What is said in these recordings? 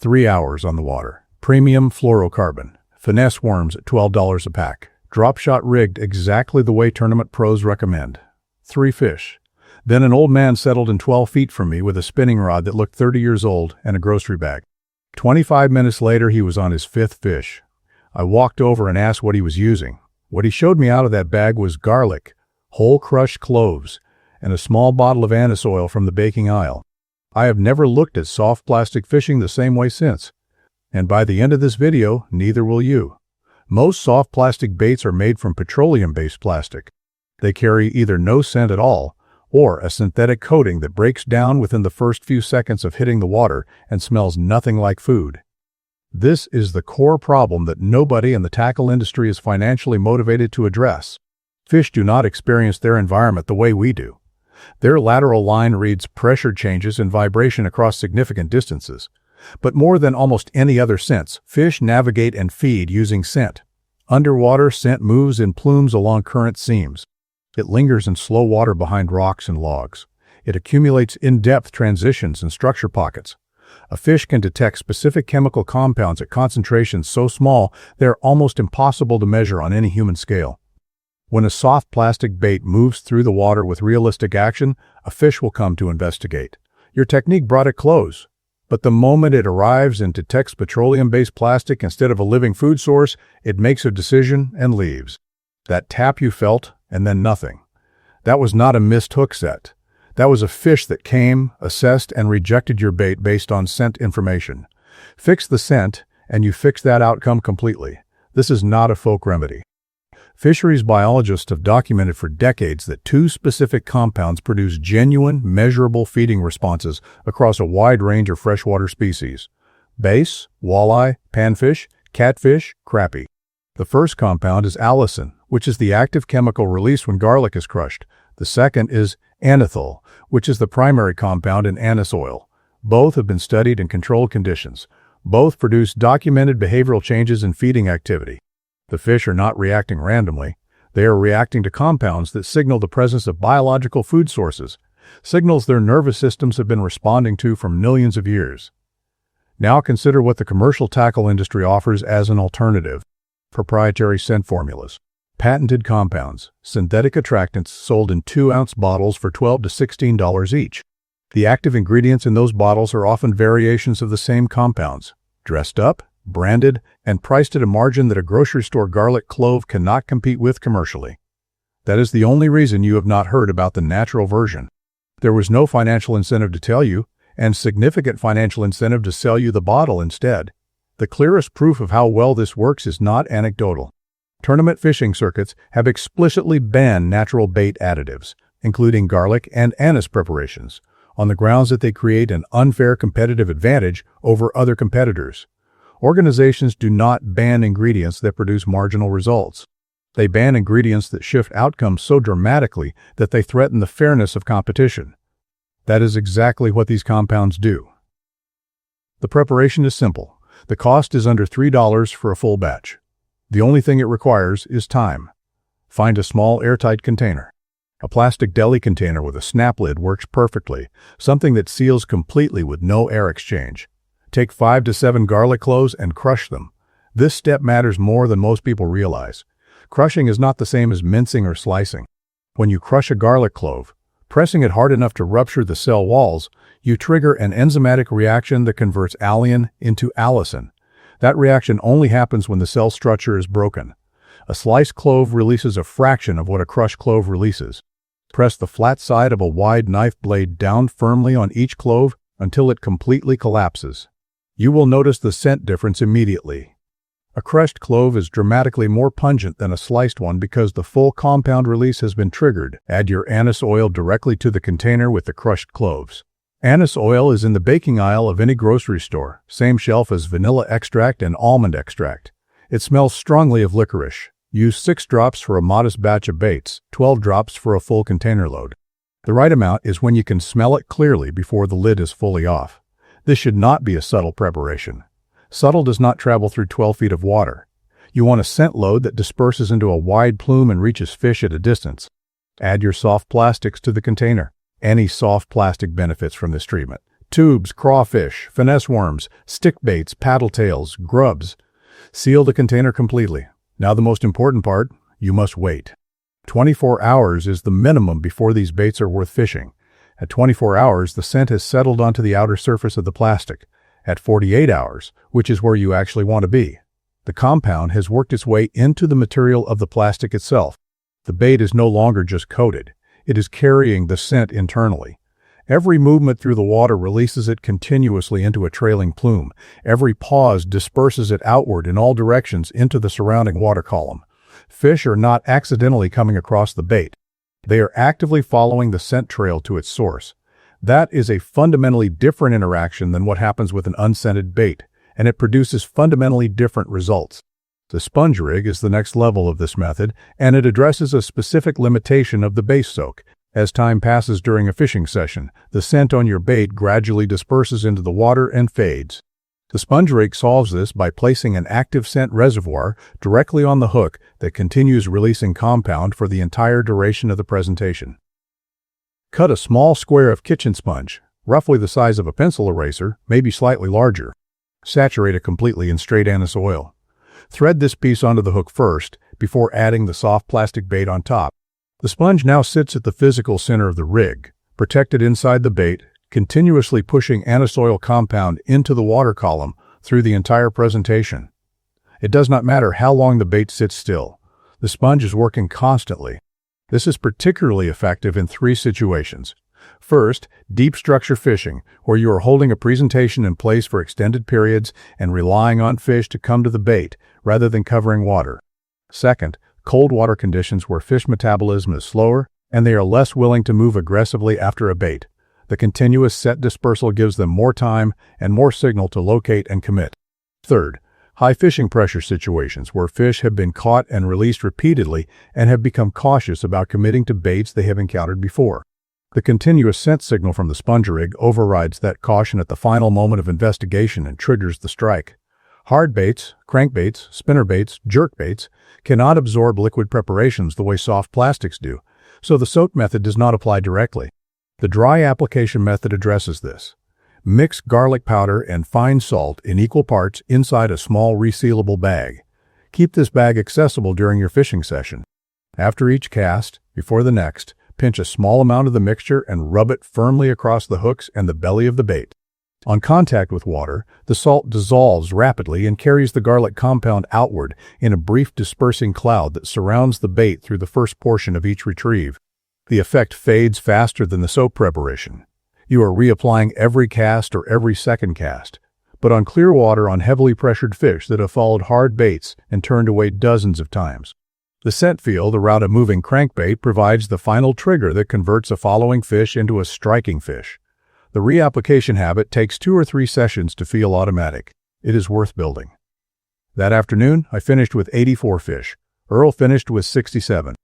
3 hours on the water. Premium fluorocarbon. Finesse worms at $12 a pack. Drop shot rigged exactly the way tournament pros recommend. 3 fish. Then an old man settled in 12 feet from me with a spinning rod that looked 30 years old and a grocery bag. 25 minutes later, he was on his 5th fish. I walked over and asked what he was using. What he showed me out of that bag was garlic, whole crushed cloves, and a small bottle of anise oil from the baking aisle. I have never looked at soft plastic fishing the same way since. And by the end of this video, neither will you. Most soft plastic baits are made from petroleum-based plastic. They carry either no scent at all, or a synthetic coating that breaks down within the first few seconds of hitting the water and smells nothing like food. This is the core problem that nobody in the tackle industry is financially motivated to address. Fish do not experience their environment the way we do. Their lateral line reads pressure changes and vibration across significant distances. But more than almost any other sense, fish navigate and feed using scent. Underwater, scent moves in plumes along current seams. It lingers in slow water behind rocks and logs. It accumulates in-depth transitions and structure pockets. A fish can detect specific chemical compounds at concentrations so small they're almost impossible to measure on any human scale. When a soft plastic bait moves through the water with realistic action, a fish will come to investigate. Your technique brought it close. But the moment it arrives and detects petroleum-based plastic instead of a living food source, it makes a decision and leaves. That tap you felt, and then nothing. That was not a missed hook set. That was a fish that came, assessed, and rejected your bait based on scent information. Fix the scent, and you fix that outcome completely. This is not a folk remedy. Fisheries biologists have documented for decades that 2 specific compounds produce genuine, measurable feeding responses across a wide range of freshwater species: bass, walleye, panfish, catfish, crappie. The first compound is allicin, which is the active chemical released when garlic is crushed. The second is anethol, which is the primary compound in anise oil. Both have been studied in controlled conditions. Both produce documented behavioral changes in feeding activity. The fish are not reacting randomly. They are reacting to compounds that signal the presence of biological food sources, signals their nervous systems have been responding to for millions of years. Now consider what the commercial tackle industry offers as an alternative. Proprietary scent formulas. Patented compounds, synthetic attractants sold in 2-ounce bottles for $12 to $16 each. The active ingredients in those bottles are often variations of the same compounds, dressed up, branded, and priced at a margin that a grocery store garlic clove cannot compete with commercially. That is the only reason you have not heard about the natural version. There was no financial incentive to tell you, and significant financial incentive to sell you the bottle instead. The clearest proof of how well this works is not anecdotal. Tournament fishing circuits have explicitly banned natural bait additives, including garlic and anise preparations, on the grounds that they create an unfair competitive advantage over other competitors. Organizations do not ban ingredients that produce marginal results. They ban ingredients that shift outcomes so dramatically that they threaten the fairness of competition. That is exactly what these compounds do. The preparation is simple. The cost is under $3 for a full batch. The only thing it requires is time. Find a small airtight container. A plastic deli container with a snap lid works perfectly, something that seals completely with no air exchange. Take 5 to 7 garlic cloves and crush them. This step matters more than most people realize. Crushing is not the same as mincing or slicing. When you crush a garlic clove, pressing it hard enough to rupture the cell walls, you trigger an enzymatic reaction that converts alliin into allicin. That reaction only happens when the cell structure is broken. A sliced clove releases a fraction of what a crushed clove releases. Press the flat side of a wide knife blade down firmly on each clove until it completely collapses. You will notice the scent difference immediately. A crushed clove is dramatically more pungent than a sliced one because the full compound release has been triggered. Add your anise oil directly to the container with the crushed cloves. Anise oil is in the baking aisle of any grocery store, same shelf as vanilla extract and almond extract. It smells strongly of licorice. Use 6 drops for a modest batch of baits, 12 drops for a full container load. The right amount is when you can smell it clearly before the lid is fully off. This should not be a subtle preparation. Subtle does not travel through 12 feet of water. You want a scent load that disperses into a wide plume and reaches fish at a distance. Add your soft plastics to the container. Any soft plastic benefits from this treatment. Tubes, crawfish, finesse worms, stick baits, paddle tails, grubs. Seal the container completely. Now the most important part, you must wait. 24 hours is the minimum before these baits are worth fishing. At 24 hours, the scent has settled onto the outer surface of the plastic. At 48 hours, which is where you actually want to be, the compound has worked its way into the material of the plastic itself. The bait is no longer just coated. It is carrying the scent internally. Every movement through the water releases it continuously into a trailing plume. Every pause disperses it outward in all directions into the surrounding water column. Fish are not accidentally coming across the bait. They are actively following the scent trail to its source. That is a fundamentally different interaction than what happens with an unscented bait, and it produces fundamentally different results. The sponge rig is the next level of this method, and it addresses a specific limitation of the base soak. As time passes during a fishing session, the scent on your bait gradually disperses into the water and fades. The sponge rig solves this by placing an active scent reservoir directly on the hook that continues releasing compound for the entire duration of the presentation. Cut a small square of kitchen sponge, roughly the size of a pencil eraser, maybe slightly larger. Saturate it completely in straight anise oil. Thread this piece onto the hook first, before adding the soft plastic bait on top. The sponge now sits at the physical center of the rig, protected inside the bait, continuously pushing anise oil compound into the water column through the entire presentation. It does not matter how long the bait sits still. The sponge is working constantly. This is particularly effective in 3 situations. First, deep structure fishing, where you are holding a presentation in place for extended periods and relying on fish to come to the bait rather than covering water. Second, cold water conditions where fish metabolism is slower and they are less willing to move aggressively after a bait. The continuous set dispersal gives them more time and more signal to locate and commit. Third, high fishing pressure situations where fish have been caught and released repeatedly and have become cautious about committing to baits they have encountered before. The continuous scent signal from the sponge rig overrides that caution at the final moment of investigation and triggers the strike. Hard baits, crankbaits, spinnerbaits, jerkbaits cannot absorb liquid preparations the way soft plastics do, so the soak method does not apply directly. The dry application method addresses this. Mix garlic powder and fine salt in equal parts inside a small resealable bag. Keep this bag accessible during your fishing session. After each cast, before the next, pinch a small amount of the mixture and rub it firmly across the hooks and the belly of the bait. On contact with water, the salt dissolves rapidly and carries the garlic compound outward in a brief dispersing cloud that surrounds the bait through the first portion of each retrieve. The effect fades faster than the soap preparation. You are reapplying every cast or every second cast, but on clear water on heavily pressured fish that have followed hard baits and turned away dozens of times. The scent field around a moving crankbait provides the final trigger that converts a following fish into a striking fish. The reapplication habit takes 2 or 3 sessions to feel automatic. It is worth building. That afternoon, I finished with 84 fish. Earl finished with 67.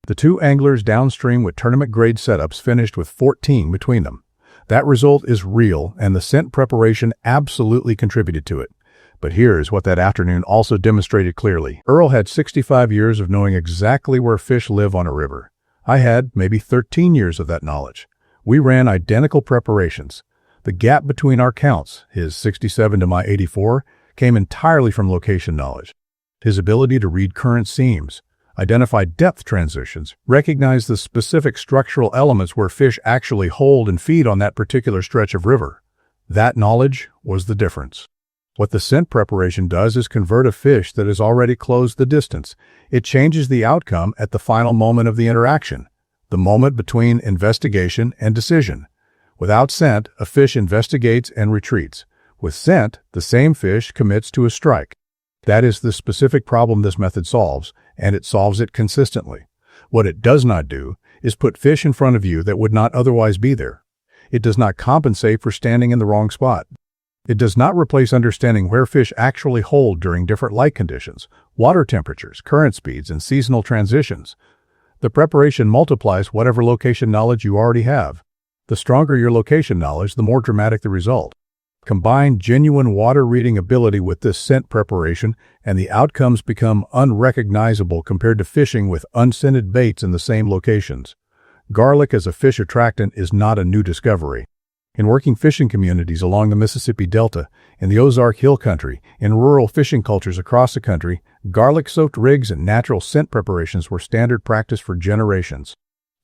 The 2 anglers downstream with tournament-grade setups finished with 14 between them. That result is real, and the scent preparation absolutely contributed to it. But here's what that afternoon also demonstrated clearly. Earl had 65 years of knowing exactly where fish live on a river. I had maybe 13 years of that knowledge. We ran identical preparations. The gap between our counts, his 67 to my 84, came entirely from location knowledge. His ability to read current seams, identify depth transitions, recognize the specific structural elements where fish actually hold and feed on that particular stretch of river. That knowledge was the difference. What the scent preparation does is convert a fish that has already closed the distance. It changes the outcome at the final moment of the interaction, the moment between investigation and decision. Without scent, a fish investigates and retreats. With scent, the same fish commits to a strike. That is the specific problem this method solves, and it solves it consistently. What it does not do is put fish in front of you that would not otherwise be there. It does not compensate for standing in the wrong spot. It does not replace understanding where fish actually hold during different light conditions, water temperatures, current speeds, and seasonal transitions. The preparation multiplies whatever location knowledge you already have. The stronger your location knowledge, the more dramatic the result. Combine genuine water reading ability with this scent preparation, and the outcomes become unrecognizable compared to fishing with unscented baits in the same locations. Garlic as a fish attractant is not a new discovery. In working fishing communities along the Mississippi Delta, in the Ozark Hill Country, in rural fishing cultures across the country, garlic-soaked rigs and natural scent preparations were standard practice for generations.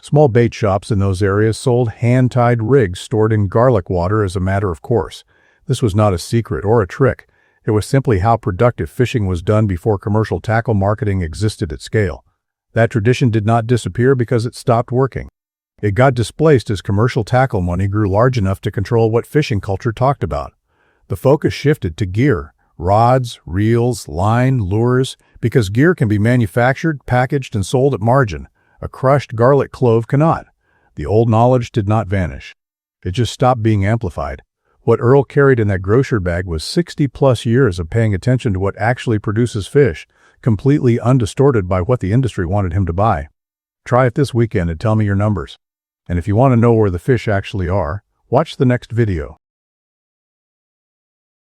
Small bait shops in those areas sold hand-tied rigs stored in garlic water as a matter of course. This was not a secret or a trick. It was simply how productive fishing was done before commercial tackle marketing existed at scale. That tradition did not disappear because it stopped working. It got displaced as commercial tackle money grew large enough to control what fishing culture talked about. The focus shifted to gear, rods, reels, line, lures, because gear can be manufactured, packaged, and sold at margin. A crushed garlic clove cannot. The old knowledge did not vanish. It just stopped being amplified. What Earl carried in that grocery bag was 60-plus years of paying attention to what actually produces fish, completely undistorted by what the industry wanted him to buy. Try it this weekend and tell me your numbers. And if you want to know where the fish actually are, watch the next video.